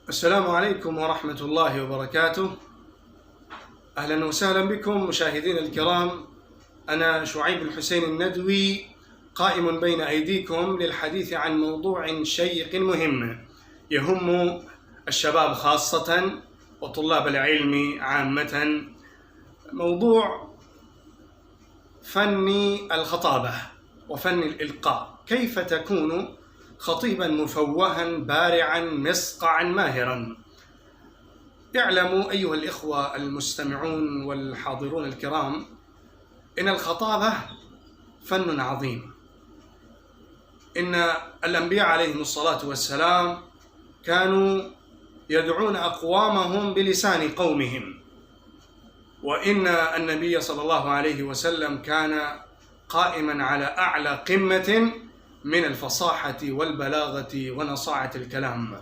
السلام عليكم ورحمة الله وبركاته. أهلا وسهلا بكم مشاهدين الكرام. أنا شعيب الحسين الندوي قائم بين أيديكم للحديث عن موضوع شيق مهم يهم الشباب خاصة وطلاب العلم عامة، موضوع فن الخطابة وفن الإلقاء. كيف تكون خطيبا مفوها بارعا مسقعا ماهرا؟ اعلموا أيها الإخوة المستمعون والحاضرون الكرام إن الخطابة فن عظيم. إن الأنبياء عليهم الصلاة والسلام كانوا يدعون أقوامهم بلسان قومهم، وإن النبي صلى الله عليه وسلم كان قائما على أعلى قمة من الفصاحة والبلاغة ونصاعة الكلام.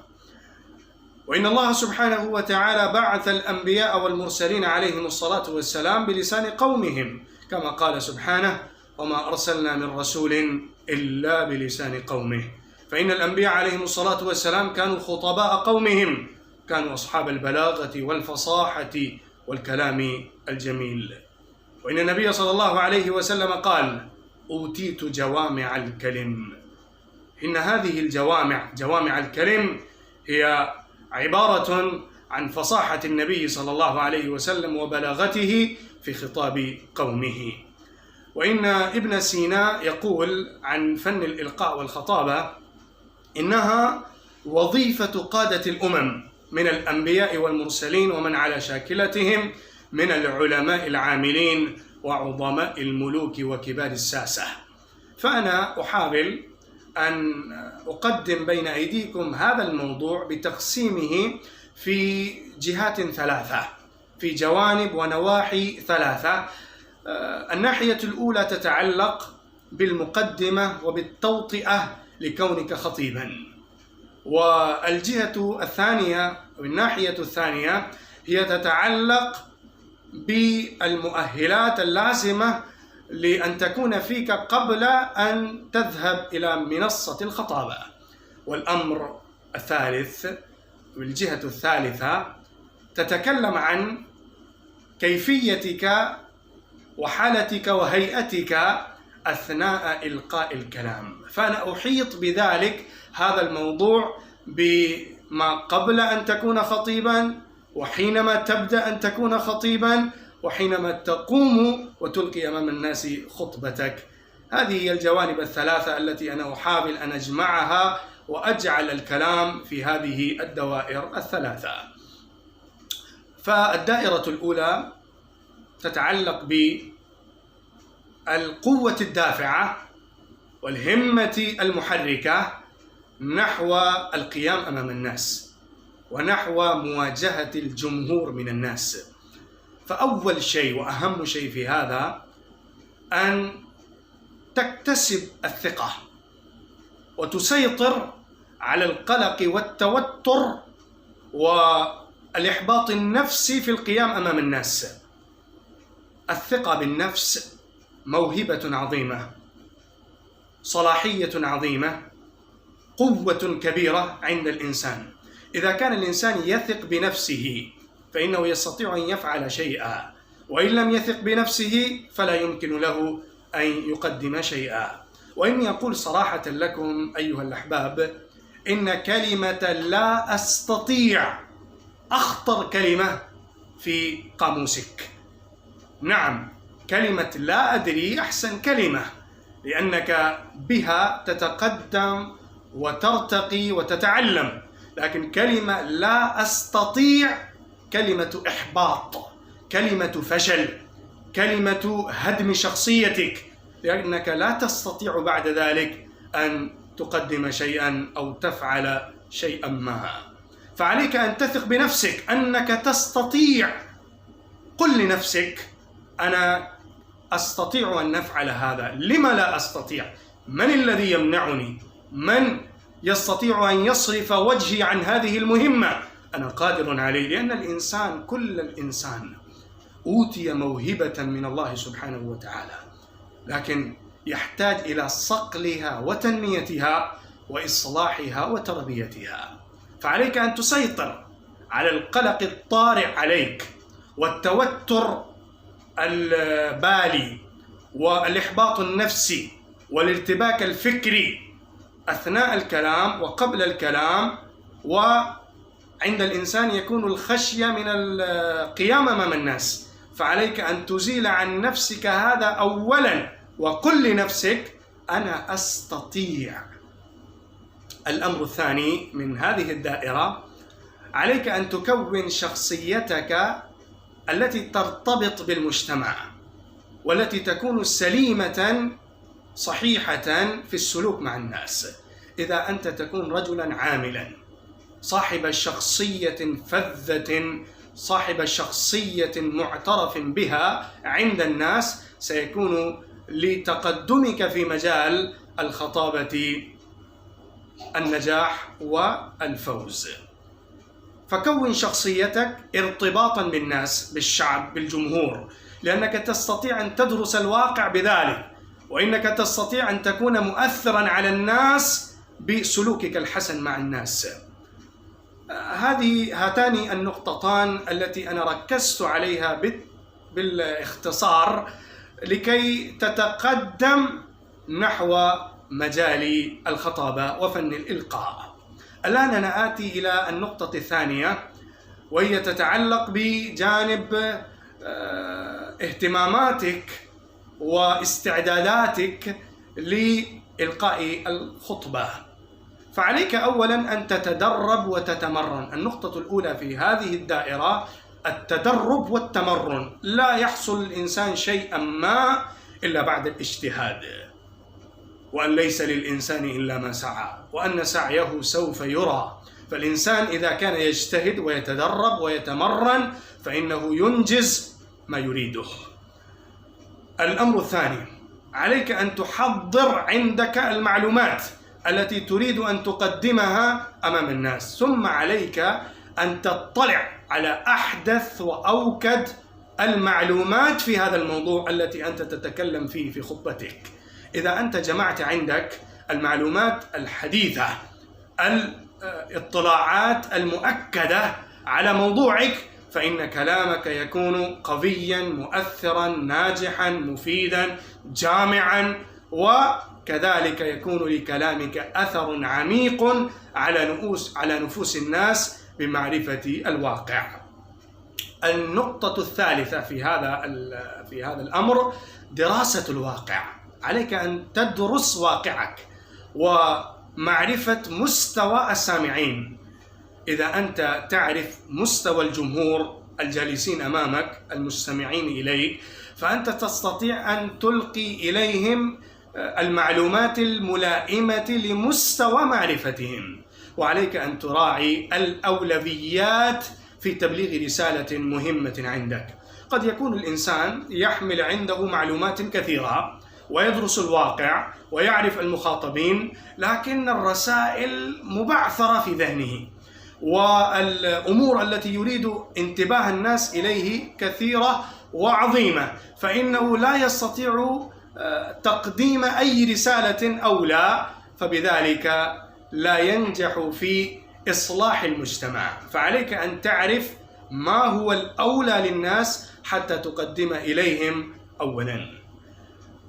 وإن الله سبحانه وتعالى بعث الأنبياء والمرسلين عليهم الصلاة والسلام بلسان قومهم، كما قال سبحانه: وما أرسلنا من رسول إلا بلسان قومه. فإن الأنبياء عليهم الصلاة والسلام كانوا خطباء قومهم، كانوا أصحاب البلاغة والفصاحة والكلام الجميل. وإن النبي صلى الله عليه وسلم قال: أوتيت جوامع الكلم. إن هذه الجوامع، جوامع الكلم، هي عبارة عن فصاحة النبي صلى الله عليه وسلم وبلاغته في خطاب قومه. وإن ابن سينا يقول عن فن الإلقاء والخطابة: إنها وظيفة قادة الأمم من الأنبياء والمرسلين ومن على شاكلتهم من العلماء العاملين وعظماء الملوك وكبار الساسة. فأنا أحاول أن أقدم بين أيديكم هذا الموضوع بتقسيمه في جهات ثلاثة، في جوانب ونواحي ثلاثة. الناحية الأولى تتعلق بالمقدمة وبالتوطئة لكونك خطيبا، والجهة الثانية والناحية الثانية هي تتعلق بالمؤهلات اللازمة لأن تكون فيك قبل أن تذهب إلى منصة الخطابة. والأمر الثالث والجهة الثالثة تتكلم عن كيفيتك وحالتك وهيئتك أثناء إلقاء الكلام. فأنا أحيط بذلك هذا الموضوع بما قبل أن تكون خطيبا، وحينما تبدأ أن تكون خطيبا، وحينما تقوم وتلقي أمام الناس خطبتك. هذه هي الجوانب الثلاثة التي أنا أحاول أن أجمعها وأجعل الكلام في هذه الدوائر الثلاثة. فالدائرة الأولى تتعلق بالقوة الدافعة والهمة المحركة نحو القيام أمام الناس ونحو مواجهة الجمهور من الناس. فأول شيء وأهم شيء في هذا أن تكتسب الثقة وتسيطر على القلق والتوتر والإحباط النفسي في القيام أمام الناس. الثقة بالنفس موهبة عظيمة، صلاحية عظيمة، قوة كبيرة عند الإنسان. إذا كان الإنسان يثق بنفسه فإنه يستطيع أن يفعل شيئا، وإن لم يثق بنفسه فلا يمكن له أن يقدم شيئا. وإني أقول صراحة لكم أيها الأحباب إن كلمة لا أستطيع أخطر كلمة في قاموسك. نعم، كلمة لا أدري أحسن كلمة، لأنك بها تتقدم وترتقي وتتعلم. لكن كلمة لا أستطيع كلمة إحباط، كلمة فشل، كلمة هدم شخصيتك، لأنك لا تستطيع بعد ذلك أن تقدم شيئا أو تفعل شيئا ما. فعليك أن تثق بنفسك أنك تستطيع. قل لنفسك: أنا أستطيع أن نفعل هذا. لما لا أستطيع؟ من الذي يمنعني؟ من يستطيع أن يصرف وجهي عن هذه المهمة؟ أنا قادر عليه، لأن الإنسان، كل الإنسان أوتي موهبة من الله سبحانه وتعالى، لكن يحتاج إلى صقلها وتنميتها وإصلاحها وتربيتها. فعليك أن تسيطر على القلق الطارئ عليك والتوتر البالي والإحباط النفسي والارتباك الفكري أثناء الكلام وقبل الكلام، وعند الإنسان يكون الخشية من القيام أمام الناس. فعليك أن تزيل عن نفسك هذا أولا، وقل لنفسك أنا أستطيع. الأمر الثاني من هذه الدائرة، عليك أن تكون شخصيتك التي ترتبط بالمجتمع والتي تكون سليمة صحيحة في السلوك مع الناس. إذا أنت تكون رجلا عاملا صاحب شخصية فذة، صاحب شخصية معترف بها عند الناس، سيكون لتقدمك في مجال الخطابة النجاح والفوز. فكون شخصيتك ارتباطا بالناس، بالشعب، بالجمهور، لأنك تستطيع أن تدرس الواقع بذلك، وإنك تستطيع أن تكون مؤثرا على الناس بسلوكك الحسن مع الناس. هاتان النقطتان التي أنا ركزت عليها بالاختصار لكي تتقدم نحو مجال الخطابة وفن الإلقاء. الآن أنا آتي إلى النقطة الثانية، وهي تتعلق بجانب اهتماماتك واستعداداتك لإلقاء الخطبة. فعليك أولا أن تتدرب وتتمرن. النقطة الأولى في هذه الدائرة التدرب والتمرن. لا يحصل الإنسان شيئا ما إلا بعد الاجتهاد، وأن ليس للإنسان إلا ما سعى، وأن سعيه سوف يرى. فالإنسان إذا كان يجتهد ويتدرب ويتمرن فإنه ينجز ما يريده. الأمر الثاني، عليك أن تحضر عندك المعلومات التي تريد أن تقدمها أمام الناس، ثم عليك أن تطلع على أحدث وأوكد المعلومات في هذا الموضوع التي أنت تتكلم فيه في خطبتك. إذا أنت جمعت عندك المعلومات الحديثة، الاطلاعات المؤكدة على موضوعك، فإن كلامك يكون قويا مؤثرا ناجحا مفيدا جامعا، وكذلك يكون لكلامك أثر عميق على نفوس الناس بمعرفة الواقع. النقطة الثالثة في هذا الأمر دراسة الواقع. عليك أن تدرس واقعك ومعرفة مستوى السامعين. إذا أنت تعرف مستوى الجمهور الجالسين أمامك المستمعين إليك، فأنت تستطيع أن تلقي إليهم المعلومات الملائمة لمستوى معرفتهم. وعليك أن تراعي الأولويات في تبليغ رسالة مهمة عندك. قد يكون الإنسان يحمل عنده معلومات كثيرة ويدرس الواقع ويعرف المخاطبين، لكن الرسائل مبعثرة في ذهنه، والأمور التي يريد انتباه الناس إليه كثيرة وعظيمة، فإنه لا يستطيع تقديم أي رسالة أولى، فبذلك لا ينجح في إصلاح المجتمع. فعليك أن تعرف ما هو الأولى للناس حتى تقدم إليهم أولا.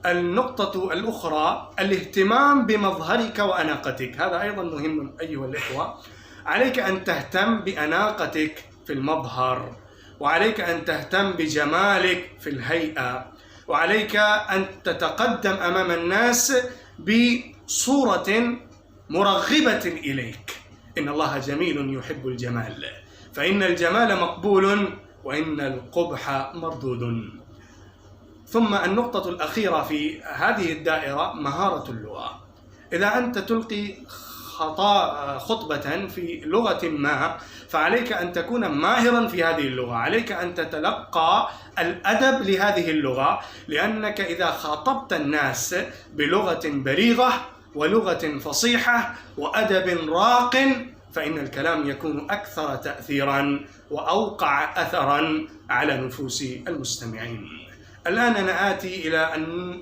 النقطة الأخرى الاهتمام بمظهرك وأناقتك. هذا أيضا مهم أيها الإخوة. عليك أن تهتم بأناقتك في المظهر، وعليك أن تهتم بجمالك في الهيئة، وعليك أن تتقدم أمام الناس بصورة مرغبة إليك. إن الله جميل يحب الجمال، فإن الجمال مقبول وإن القبح مردود. ثم النقطة الأخيرة في هذه الدائرة مهارة اللغة. إذا أنت تلقي خطبة في لغة ما، فعليك أن تكون ماهرا في هذه اللغة. عليك أن تتلقى الأدب لهذه اللغة، لأنك إذا خاطبت الناس بلغة بليغة ولغة فصيحة وأدب راق، فإن الكلام يكون أكثر تأثيرا وأوقع أثرا على نفوس المستمعين. الآن أنا آتي إلى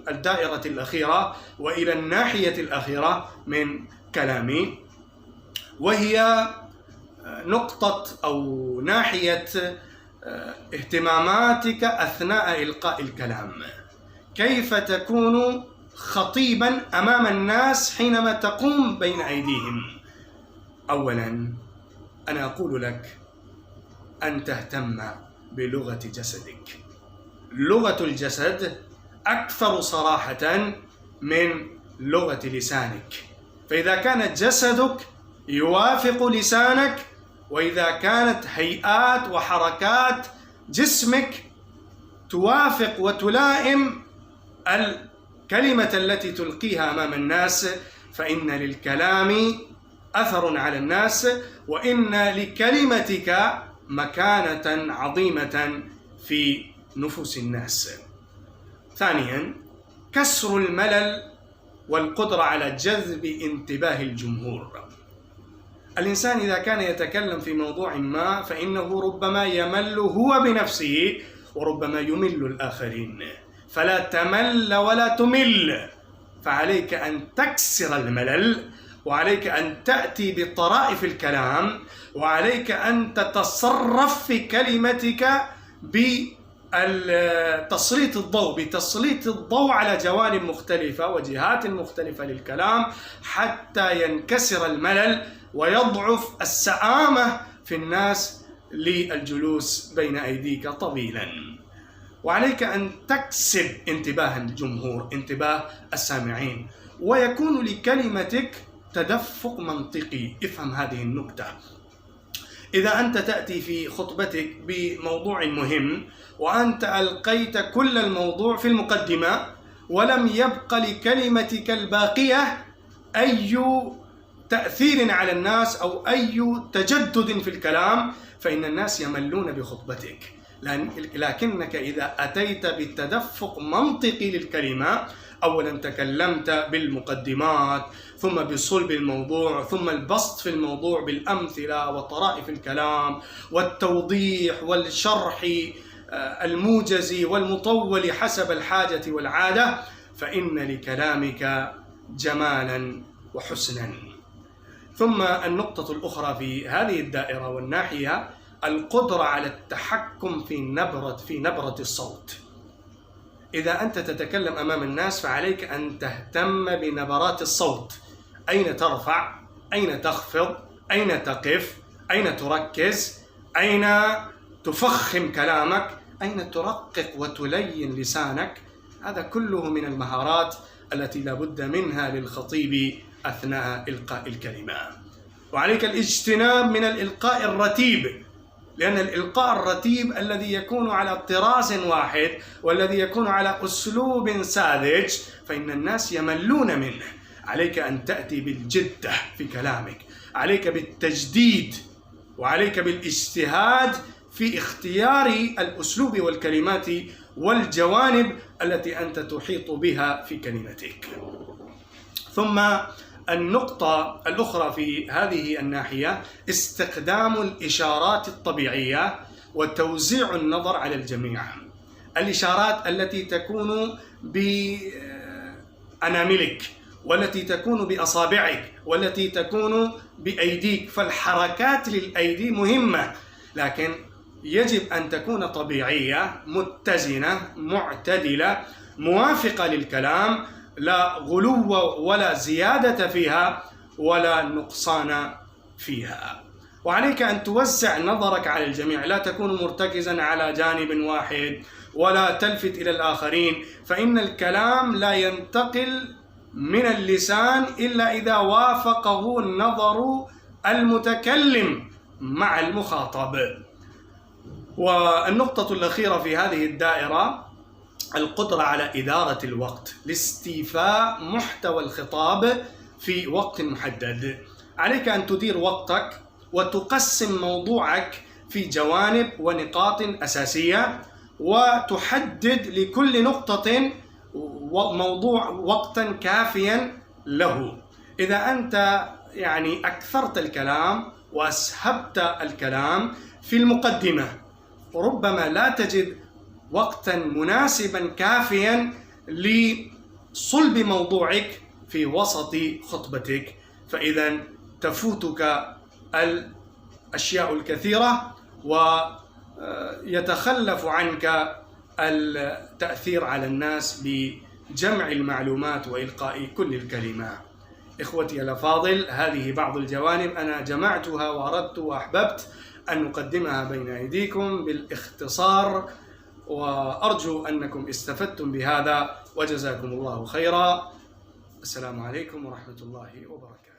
الدائرة الأخيرة وإلى الناحية الأخيرة من كلامي، وهي نقطة أو ناحية اهتماماتك أثناء إلقاء الكلام. كيف تكون خطيبا أمام الناس حينما تقوم بين أيديهم؟ أولا أنا أقول لك أن تهتم بلغة جسدك. لغة الجسد أكثر صراحة من لغة لسانك، فإذا كان جسدك يوافق لسانك، وإذا كانت هيئات وحركات جسمك توافق وتلائم الكلمة التي تلقيها أمام الناس، فإن للكلام أثر على الناس، وإن لكلمتك مكانة عظيمة في نفوس الناس. ثانيا، كسر الملل والقدرة على جذب انتباه الجمهور. الإنسان إذا كان يتكلم في موضوع ما فإنه ربما يمل هو بنفسه وربما يمل الآخرين، فلا تمل ولا تمل، فعليك أن تكسر الملل، وعليك أن تأتي بطرائف الكلام، وعليك أن تتصرف في كلمتك بتسليط الضوء على جوانب مختلفة وجهات مختلفة للكلام حتى ينكسر الملل ويضعف السآمة في الناس للجلوس بين أيديك طويلا. وعليك أن تكسب انتباه الجمهور، انتباه السامعين، ويكون لكلمتك تدفق منطقي. افهم هذه النكتة. إذا أنت تأتي في خطبتك بموضوع مهم وأنت ألقيت كل الموضوع في المقدمة ولم يبق لكلمتك الباقية أي تأثير على الناس أو أي تجدد في الكلام، فإن الناس يملون بخطبتك. لكنك إذا أتيت بالتدفق منطقي للكلمة، أولا تكلمت بالمقدمات، ثم بصلب الموضوع، ثم البسط في الموضوع بالأمثلة وطرائف الكلام والتوضيح والشرح الموجز والمطول حسب الحاجة والعادة، فإن لكلامك جمالا وحسنا. ثم النقطة الأخرى في هذه الدائرة والناحية القدرة على التحكم في نبرة الصوت. إذا أنت تتكلم أمام الناس فعليك أن تهتم بنبرات الصوت، أين ترفع، أين تخفض، أين تقف، أين تركز، أين تفخم كلامك، أين ترقق وتلين لسانك. هذا كله من المهارات التي لا بد منها للخطيب أثناء إلقاء الكلمة. وعليك الاجتناب من الإلقاء الرتيب، لأن الإلقاء الرتيب الذي يكون على طراز واحد والذي يكون على أسلوب ساذج فإن الناس يملون منه. عليك أن تأتي بالجدة في كلامك، عليك بالتجديد، وعليك بالاجتهاد في اختيار الأسلوب والكلمات والجوانب التي أنت تحيط بها في كلمتك. ثم النقطة الأخرى في هذه الناحية استخدام الإشارات الطبيعية وتوزيع النظر على الجميع. الإشارات التي تكون بأناملك، والتي تكون بأصابعك، والتي تكون بأيديك، فالحركات للأيدي مهمة، لكن يجب أن تكون طبيعية متزنة معتدلة موافقة للكلام، لا غلو ولا زيادة فيها ولا نقصان فيها. وعليك أن توزع نظرك على الجميع، لا تكون مرتكزا على جانب واحد ولا تلفت إلى الآخرين، فإن الكلام لا ينتقل من اللسان إلا إذا وافقه النظر المتكلم مع المخاطب. والنقطة الأخيرة في هذه الدائرة القدرة على إدارة الوقت لاستيفاء محتوى الخطاب في وقت محدد. عليك أن تدير وقتك وتقسم موضوعك في جوانب ونقاط أساسية، وتحدد لكل نقطة موضوع وقتا كافيا له. إذا أنت أكثرت الكلام وأسهبت الكلام في المقدمة، ربما لا تجد وقتا مناسبا كافيا لصلب موضوعك في وسط خطبتك، فإذا تفوتك الأشياء الكثيرة، ويتخلف عنك التأثير على الناس بجمع المعلومات وإلقاء كل الكلمات. إخوتي الأفاضل، هذه بعض الجوانب أنا جمعتها وأردت وأحببت أن نقدمها بين أيديكم بالاختصار، وأرجو أنكم استفدتم بهذا وجزاكم الله خيرا. السلام عليكم ورحمة الله وبركاته.